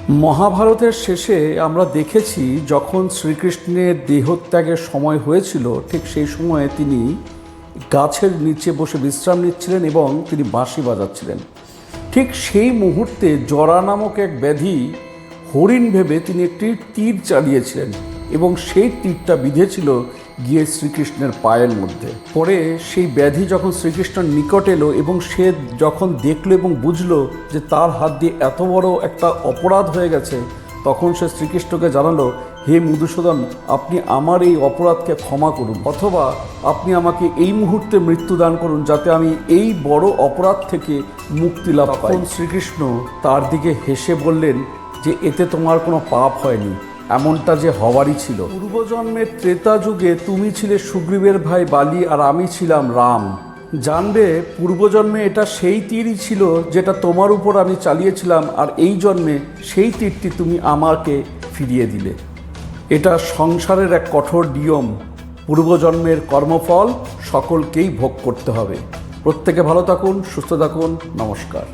মহাভারতের শেষে আমরা দেখেছি যখন শ্রীকৃষ্ণের দেহত্যাগের সময় হয়েছিল, ঠিক সেই সময়ে তিনি গাছের নিচে বসে বিশ্রাম নিচ্ছিলেন এবং তিনি বাঁশি বাজাচ্ছিলেন। ঠিক সেই মুহূর্তে জরা নামক এক ব্যাধি হরিণ ভেবে তিনি একটি তীর চালিয়েছিলেন এবং সেই তীরটা বিঁধেছিল গিয়ে শ্রীকৃষ্ণের পায়ের মধ্যে। পরে সেই ব্যাধি যখন শ্রীকৃষ্ণের নিকট এলো এবং সে যখন দেখলো এবং বুঝলো যে তার হাত দিয়ে এত বড় একটা অপরাধ হয়ে গেছে, তখন সে শ্রীকৃষ্ণকে জানালো, হে মধুসূদন, আপনি আমার এই অপরাধকে ক্ষমা করুন, অথবা আপনি আমাকে এই মুহূর্তে মৃত্যুদান করুন যাতে আমি এই বড় অপরাধ থেকে মুক্তি লাভ পাই। তখন শ্রীকৃষ্ণ তার দিকে হেসে বললেন যে এতে তোমার কোনো পাপ হয়নি, এমনটা যে হওয়ারই ছিল। পূর্বজন্মের ত্রেতা যুগে তুমি ছিলে সুগ্রীবের ভাই বালি আর আমি ছিলাম রাম। জানবে পূর্বজন্মে এটা সেই তীরই ছিল যেটা তোমার উপর আমি চালিয়েছিলাম, আর এই জন্মে সেই তীরটি তুমি আমাকে ফিরিয়ে দিলে। এটা সংসারের এক কঠোর নিয়ম, পূর্বজন্মের কর্মফল সকলকেই ভোগ করতে হবে। প্রত্যেকে ভালো থাকুন, সুস্থ থাকুন, নমস্কার।